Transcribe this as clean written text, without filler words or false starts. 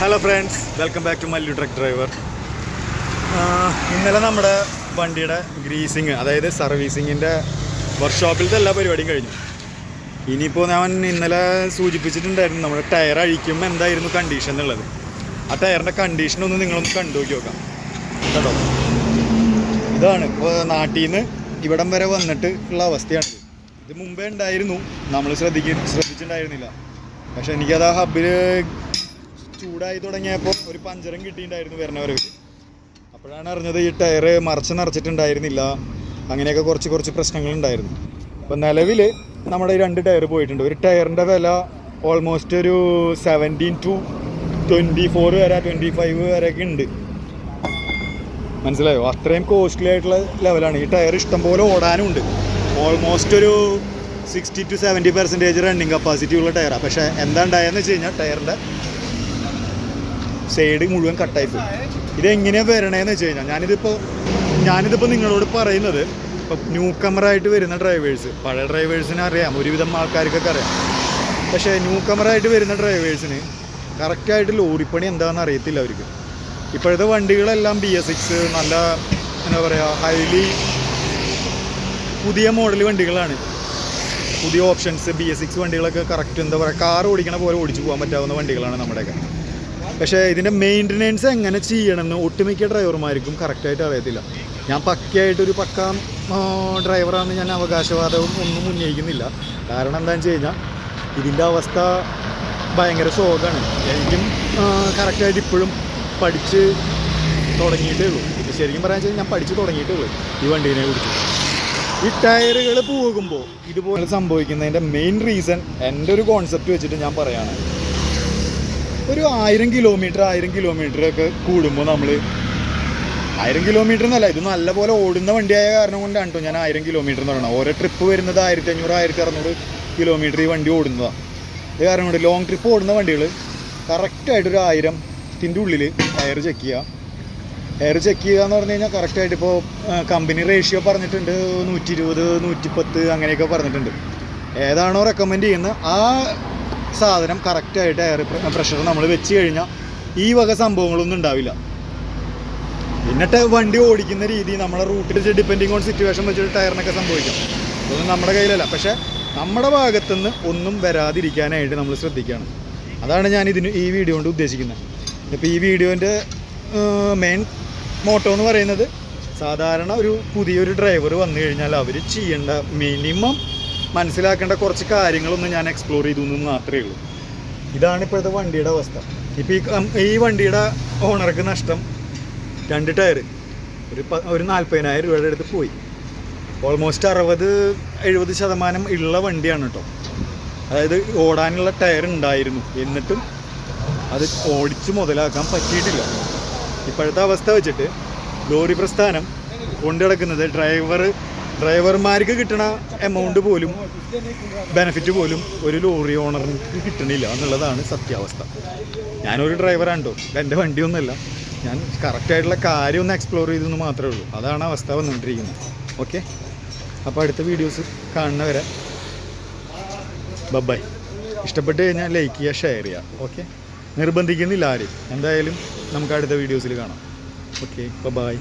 Hello friends, welcome back to Mallu truck driver. ഇന്നലെ നമ്മുടെ വണ്ടിയുടെ ഗ്രീസിങ്, അതായത് സർവീസിങ്ങിൻ്റെ വർക്ക്ഷോപ്പിലത്തെ എല്ലാ പരിപാടിയും കഴിഞ്ഞു. ഇനിയിപ്പോൾ ഞാൻ ഇന്നലെ സൂചിപ്പിച്ചിട്ടുണ്ടായിരുന്നു നമ്മുടെ ടയർ അഴിക്കുമ്പോൾ എന്തായിരുന്നു കണ്ടീഷൻ എന്നുള്ളത്. ആ ടയറിൻ്റെ കണ്ടീഷനൊന്ന് നിങ്ങളൊന്ന് കണ്ടു നോക്കി നോക്കാം കേട്ടോ. ഇതാണ് ഇപ്പോൾ നാട്ടിൽ നിന്ന് ഇവിടം വരെ വന്നിട്ട് ഉള്ള അവസ്ഥയാണ്. ഇത് മുമ്പേ ഉണ്ടായിരുന്നു, നമ്മൾ ശ്രദ്ധിച്ചിട്ടുണ്ടായിരുന്നില്ല. പക്ഷെ എനിക്കത് ആ ഹബിൽ ചൂടായി തുടങ്ങിയപ്പോൾ ഒരു പഞ്ചറും കിട്ടിയിട്ടുണ്ടായിരുന്നു വരുന്നവർക്ക്. അപ്പോഴാണ് അറിഞ്ഞത് ഈ ടയർ നിറച്ചിട്ടുണ്ടായിരുന്നില്ല, അങ്ങനെയൊക്കെ കുറച്ച് പ്രശ്നങ്ങളുണ്ടായിരുന്നു. അപ്പോൾ നിലവിൽ നമ്മുടെ ഈ 2 ടയർ പോയിട്ടുണ്ട്. ഒരു ടയറിൻ്റെ വില ഓൾമോസ്റ്റ് ഒരു 17 to 24 വരെ 25 വരെയൊക്കെ ഉണ്ട്. മനസ്സിലായോ? അത്രയും കോസ്റ്റ്ലി ആയിട്ടുള്ള ലെവലാണ്. ഈ ടയർ ഇഷ്ടംപോലെ ഓടാനും ഉണ്ട്. ഓൾമോസ്റ്റ് ഒരു 60 to 70% റണ്ണിങ് കപ്പാസിറ്റി ഉള്ള ടയറാണ്. പക്ഷേ എന്താ ഉണ്ടായെന്ന് വെച്ച് കഴിഞ്ഞാൽ ടയറിൻ്റെ സൈഡ് മുഴുവൻ കട്ടായിപ്പോയി. ഇതെങ്ങനെയാണ് വരണേന്ന് വെച്ച് കഴിഞ്ഞാൽ ഞാനിതിപ്പോൾ നിങ്ങളോട് പറയുന്നത്, ഇപ്പോൾ ന്യൂ കമറായിട്ട് വരുന്ന ഡ്രൈവേഴ്സ്, പഴയ ഡ്രൈവേഴ്സിന് അറിയാം, ഒരുവിധം ആൾക്കാർക്കൊക്കെ അറിയാം. പക്ഷേ ന്യൂ കമറായിട്ട് വരുന്ന ഡ്രൈവേഴ്സിന് കറക്റ്റായിട്ട് ലോറിപ്പണി എന്താണെന്ന് അറിയത്തില്ല അവർക്ക്. ഇപ്പോഴത്തെ വണ്ടികളെല്ലാം BS6 നല്ല എന്താ പറയുക, ഹൈലി പുതിയ മോഡൽ വണ്ടികളാണ്. പുതിയ ഓപ്ഷൻസ് BS6 വണ്ടികളൊക്കെ കറക്റ്റ് എന്താ പറയുക, കാർ ഓടിക്കണ പോലെ ഓടിച്ചു പോകാൻ പറ്റാവുന്ന വണ്ടികളാണ് നമ്മുടെയൊക്കെ. പക്ഷേ ഇതിൻ്റെ മെയിൻ്റനൻസ് എങ്ങനെ ചെയ്യണമെന്ന് ഒട്ടുമിക്ക ഡ്രൈവർമാർക്കും കറക്റ്റായിട്ട് അറിയത്തില്ല. ഞാൻ പക്കയായിട്ടൊരു ഡ്രൈവറാണെന്ന് ഞാൻ അവകാശവാദവും ഒന്നും ഉന്നയിക്കുന്നില്ല. കാരണം എന്താണെന്ന് വെച്ച് കഴിഞ്ഞാൽ ഇതിൻ്റെ അവസ്ഥ ഭയങ്കര ശോകമാണ്. എനിക്കും കറക്റ്റായിട്ട് ഇപ്പോഴും പഠിച്ച് തുടങ്ങിയിട്ടേ ഉള്ളൂ. ഇത് ശരിക്കും പറയാൻ വെച്ചാൽ ഞാൻ പഠിച്ച് തുടങ്ങിയിട്ടേ ഉള്ളൂ ഈ വണ്ടീനെ കുറിച്ച്. ഈ ടയറുകൾ പോകുമ്പോൾ ഇതുപോലെ സംഭവിക്കുന്നതിൻ്റെ മെയിൻ റീസൺ എൻ്റെ ഒരു കോൺസെപ്റ്റ് വെച്ചിട്ട് ഞാൻ പറയുകയാണ്. ഒരു 1000 കിലോമീറ്റർ ഒക്കെ കൂടുമ്പോൾ നമ്മൾ 1000 കിലോമീറ്റർ എന്നല്ല, ഇത് നല്ലപോലെ ഓടുന്ന വണ്ടിയായ കാരണം കൊണ്ടാണ് കേട്ടോ ഞാൻ 1000 കിലോമീറ്റർ എന്ന് പറയുന്നത്. ഓരോ ട്രിപ്പ് വരുന്നത് 1500 1600 കിലോമീറ്റർ ഈ വണ്ടി ഓടുന്നതാണ്. ഇത് കാരണം കൊണ്ട് ലോങ് ട്രിപ്പ് ഓടുന്ന വണ്ടികൾ കറക്റ്റായിട്ടൊരു 1000-ൻ്റെ ഉള്ളിൽ ടയർ ചെക്ക് ചെയ്യുക എന്ന് പറഞ്ഞു കഴിഞ്ഞാൽ കറക്റ്റായിട്ട് ഇപ്പോൾ കമ്പനി റേഷ്യോ പറഞ്ഞിട്ടുണ്ട് 120 110 അങ്ങനെയൊക്കെ പറഞ്ഞിട്ടുണ്ട്. ഏതാണോ റെക്കമെൻഡ് ചെയ്യുന്നത് ആ സാധനം കറക്റ്റായിട്ട് എയർ പ്രഷർ നമ്മൾ വെച്ച് കഴിഞ്ഞാൽ ഈ വക സംഭവങ്ങളൊന്നും ഉണ്ടാവില്ല. എന്നിട്ട് വണ്ടി ഓടിക്കുന്ന രീതി നമ്മളെ റൂട്ടിൽ ഡിപ്പെൻഡിങ് ഓൺ സിറ്റുവേഷൻ വെച്ചിട്ട് ടയറിനൊക്കെ സംഭവിക്കാം. അതൊന്നും നമ്മുടെ കയ്യിലല്ല. പക്ഷേ നമ്മുടെ ഭാഗത്തുനിന്ന് ഒന്നും വരാതിരിക്കാനായിട്ട് നമ്മൾ ശ്രദ്ധിക്കുകയാണ്. അതാണ് ഞാൻ ഈ വീഡിയോ കൊണ്ട് ഉദ്ദേശിക്കുന്നത്. ഇപ്പോൾ ഈ വീഡിയോൻ്റെ മെയിൻ മോട്ടോ എന്ന് പറയുന്നത്, സാധാരണ ഒരു പുതിയൊരു ഡ്രൈവർ വന്നു കഴിഞ്ഞാൽ അവർ ചെയ്യേണ്ട മിനിമം മനസ്സിലാക്കേണ്ട കുറച്ച് കാര്യങ്ങളൊന്നും ഞാൻ എക്സ്പ്ലോർ ചെയ്തു എന്ന് മാത്രമേ ഉള്ളൂ. ഇതാണ് ഇപ്പോഴത്തെ വണ്ടിയുടെ അവസ്ഥ. ഇപ്പോൾ ഈ വണ്ടിയുടെ ഓണർക്ക് നഷ്ടം 2 ടയർ ഒരു 40,000 രൂപയുടെ അടുത്ത് പോയി. ഓൾമോസ്റ്റ് 60-70% ഉള്ള വണ്ടിയാണ് കേട്ടോ. അതായത് ഓടാനുള്ള ടയർ ഉണ്ടായിരുന്നു, എന്നിട്ടും അത് ഓടിച്ച് മുതലാക്കാൻ പറ്റിയിട്ടില്ല. ഇപ്പോഴത്തെ അവസ്ഥ വെച്ചിട്ട് ലോറി പ്രസ്ഥാനം കൊണ്ടു നടക്കുന്നത് ഡ്രൈവർമാർക്ക് കിട്ടണ എമൗണ്ട് പോലും, ബെനിഫിറ്റ് പോലും ഒരു ലോറി ഓണറിന് കിട്ടണില്ല എന്നുള്ളതാണ് സത്യാവസ്ഥ. ഞാനൊരു ഡ്രൈവറാണ് കേട്ടോ, എൻ്റെ വണ്ടിയൊന്നുമല്ല. ഞാൻ കറക്റ്റായിട്ടുള്ള കാര്യം ഒന്ന് എക്സ്പ്ലോർ ചെയ്തെന്ന് മാത്രമേ ഉള്ളൂ. അതാണ് അവസ്ഥ വന്നുകൊണ്ടിരിക്കുന്നത്. ഓക്കെ, അപ്പോൾ അടുത്ത വീഡിയോസ് കാണുന്നവരെ ബൈ. ഇഷ്ടപ്പെട്ട് കഴിഞ്ഞാൽ ലൈക്ക് ചെയ്യുക, ഷെയർ ചെയ്യുക. ഓക്കെ, നിർബന്ധിക്കുന്നില്ല ആരും. എന്തായാലും നമുക്ക് അടുത്ത വീഡിയോസിൽ കാണാം. Okay, by.